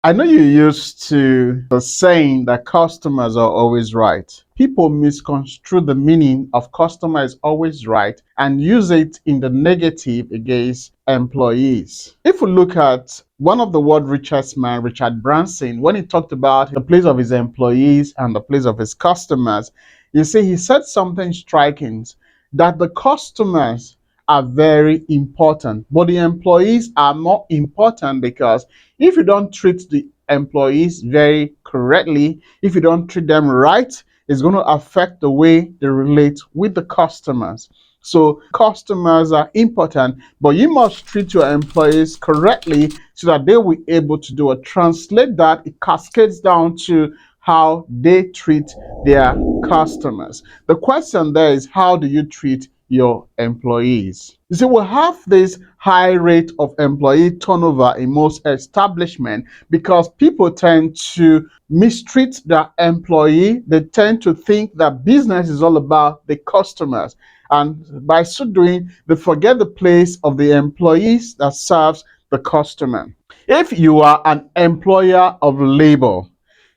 I know you're used to the saying that customers are always right. People misconstrue the meaning of customer is always right and use it in the negative against employees. If we look at one of the world richest man, Richard Branson, when he talked about the place of his employees and the place of his customers, you see he said something striking, that the customers are very important, but the employees are more important, because if you don't treat the employees very correctly, if you don't treat them right, it's going to affect the way they relate with the customers. So customers are important, but you must treat your employees correctly so that they will be able to do it. Translate that, it cascades down to how they treat their customers. The question there is, how do you treat your employees? You see, we have this high rate of employee turnover in most establishments because people tend to mistreat their employee. They tend to think that business is all about the customers. And by so doing, they forget the place of the employees that serves the customer. If you are an employer of labor,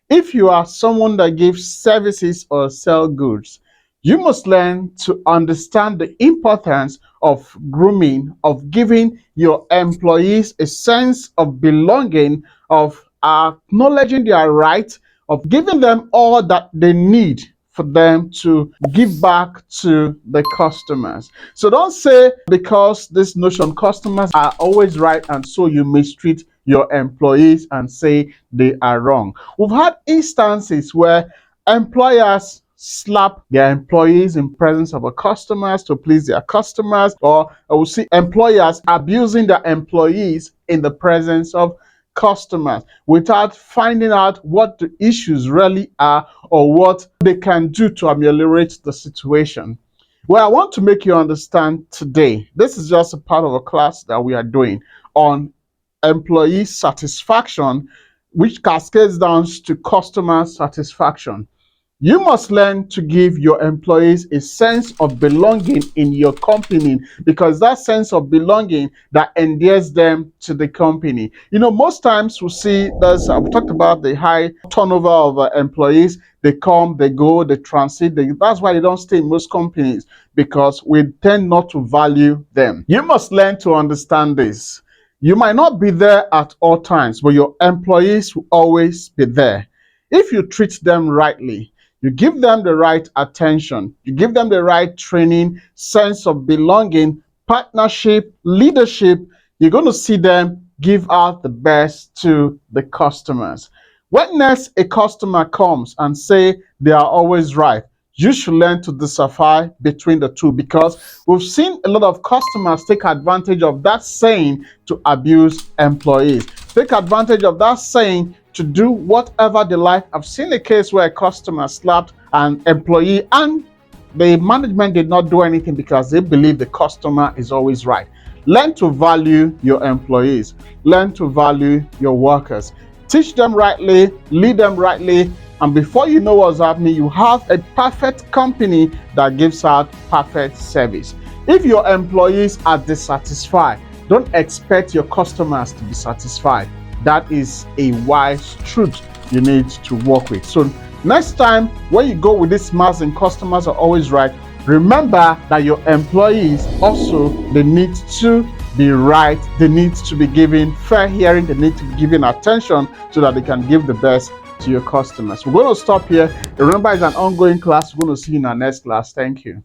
if you are someone that gives services or sell goods, you must learn to understand the importance of grooming, of giving your employees a sense of belonging, of acknowledging their rights, of giving them all that they need for them to give back to the customers. So don't say because this notion customers are always right and so you mistreat your employees and say they are wrong. We've had instances where employers slap their employees in presence of our customers to please their customers, or I will see employers abusing their employees in the presence of customers without finding out what the issues really are or what they can do to ameliorate the situation. Well, I want to make you understand today, this is just a part of a class that we are doing on employee satisfaction, which cascades down to customer satisfaction. You must learn to give your employees a sense of belonging in your company, because that sense of belonging that endears them to the company. You know, most times we see there's, I've talked about the high turnover of employees. They come, they go, they transit. That's why they don't stay in most companies, because we tend not to value them. You must learn to understand this. You might not be there at all times, but your employees will always be there. If you treat them rightly, you give them the right attention, you give them the right training, sense of belonging, partnership, leadership, you're going to see them give out the best to the customers. When next a customer comes and say they are always right, you should learn to decipher between the two, because we've seen a lot of customers take advantage of that saying to abuse employees, take advantage of that saying to do whatever they like. I've seen a case where a customer slapped an employee and the management did not do anything because they believe the customer is always right. Learn to value your employees, learn to value your workers, teach them rightly, lead them rightly, and before you know what's happening, you have a perfect company that gives out perfect service. If your employees are dissatisfied, don't expect your customers to be satisfied. That is a wise truth you need to work with. So next time when you go with this mass and customers are always right, remember that your employees also, they need to be right, they need to be given fair hearing, they need to be given attention so that they can give the best to your customers. We're going to stop here. Remember, it's an ongoing class. We're going to see you in our next class. Thank you.